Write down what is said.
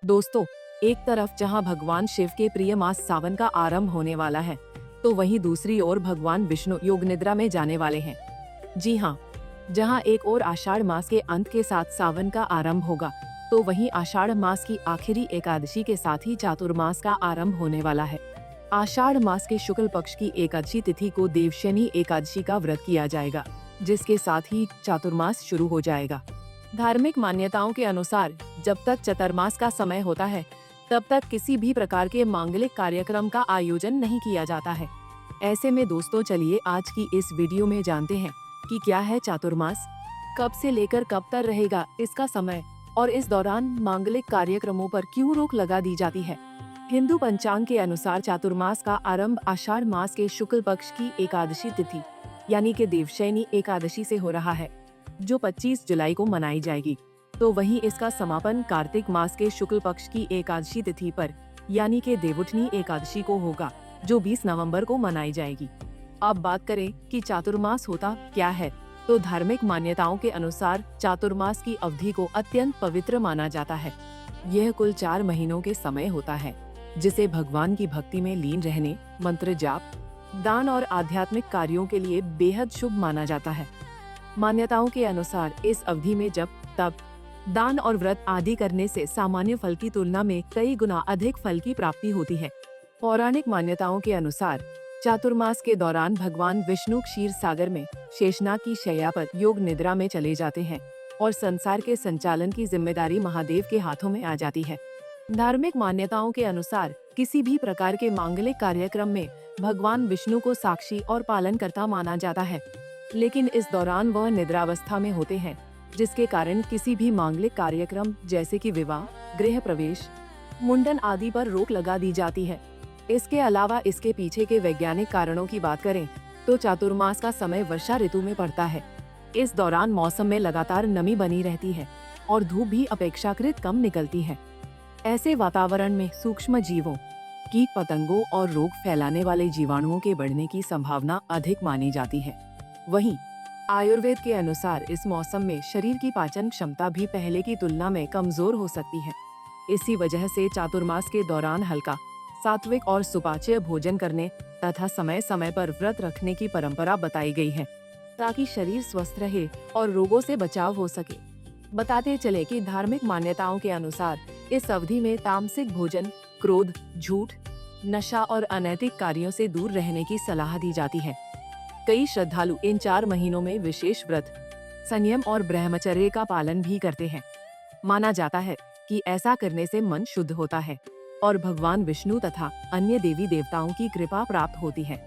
दोस्तों, एक तरफ जहां भगवान शिव के प्रिय मास सावन का आरंभ होने वाला है, तो वहीं दूसरी ओर भगवान विष्णु योग निद्रा में जाने वाले हैं। जी हाँ, जहां एक ओर आषाढ़ मास के अंत के साथ सावन का आरंभ होगा, तो वहीं आषाढ़ मास की आखिरी एकादशी के साथ ही चातुर्मास का आरंभ होने वाला है। आषाढ़ मास के शुक्ल पक्ष की एकादशी तिथि को देवशयनी एकादशी का व्रत किया जाएगा, जिसके साथ ही चातुर्मास शुरू हो जाएगा। धार्मिक मान्यताओं के अनुसार जब तक चातुर्मास का समय होता है, तब तक किसी भी प्रकार के मांगलिक कार्यक्रम का आयोजन नहीं किया जाता है। ऐसे में दोस्तों, चलिए आज की इस वीडियो में जानते हैं कि क्या है चातुर्मास, कब से लेकर कब तक रहेगा इसका समय, और इस दौरान मांगलिक कार्यक्रमों पर क्यों रोक लगा दी जाती है। हिंदू पंचांग के अनुसार चातुर्मास का आरंभ आषाढ़ मास के शुक्ल पक्ष की एकादशी तिथि यानी कि देवशयनी एकादशी से हो रहा है, जो 25 जुलाई को मनाई जाएगी। तो वहीं इसका समापन कार्तिक मास के शुक्ल पक्ष की एकादशी तिथि पर यानी कि देवउठनी एकादशी को होगा, जो 20 नवंबर को मनाई जाएगी। अब बात करें कि चातुर्मास होता क्या है, तो धार्मिक मान्यताओं के अनुसार चातुर्मास की अवधि को अत्यंत पवित्र माना जाता है। यह कुल 4 महीनों के समय होता है, जिसे भगवान की भक्ति में लीन रहने, मंत्र जाप, दान और आध्यात्मिक कार्यों के लिए बेहद शुभ माना जाता है। मान्यताओं के अनुसार इस अवधि में जप, तप, दान और व्रत आदि करने से सामान्य फल की तुलना में कई गुना अधिक फल की प्राप्ति होती है। पौराणिक मान्यताओं के अनुसार चातुर्मास के दौरान भगवान विष्णु क्षीर सागर में शेषनाग की शैया पर योग निद्रा में चले जाते हैं और संसार के संचालन की जिम्मेदारी महादेव के हाथों में आ जाती है। धार्मिक मान्यताओं के अनुसार किसी भी प्रकार के मांगलिक कार्यक्रम में भगवान विष्णु को साक्षी और पालनकर्ता माना जाता है, लेकिन इस दौरान वह निद्रावस्था में होते हैं, जिसके कारण किसी भी मांगलिक कार्यक्रम जैसे कि विवाह, गृह प्रवेश, मुंडन आदि पर रोक लगा दी जाती है। इसके अलावा इसके पीछे के वैज्ञानिक कारणों की बात करें तो चातुर्मास का समय वर्षा ऋतु में पड़ता है। इस दौरान मौसम में लगातार नमी बनी रहती है और धूप भी अपेक्षाकृत कम निकलती है। ऐसे वातावरण में सूक्ष्म जीवों, कीट पतंगों और रोग फैलाने वाले जीवाणुओं के बढ़ने की संभावना अधिक मानी जाती है। वहीं आयुर्वेद के अनुसार इस मौसम में शरीर की पाचन क्षमता भी पहले की तुलना में कमजोर हो सकती है। इसी वजह से चातुर्मास के दौरान हल्का, सात्विक और सुपाच्य भोजन करने तथा समय समय पर व्रत रखने की परंपरा बताई गई है, ताकि शरीर स्वस्थ रहे और रोगों से बचाव हो सके। बताते चले कि धार्मिक मान्यताओं के अनुसार इस अवधि में तामसिक भोजन, क्रोध, झूठ, नशा और अनैतिक कार्यों से दूर रहने की सलाह दी जाती है। कई श्रद्धालु इन 4 महीनों में विशेष व्रत, संयम और ब्रह्मचर्य का पालन भी करते हैं। माना जाता है कि ऐसा करने से मन शुद्ध होता है और भगवान विष्णु तथा अन्य देवी देवताओं की कृपा प्राप्त होती है।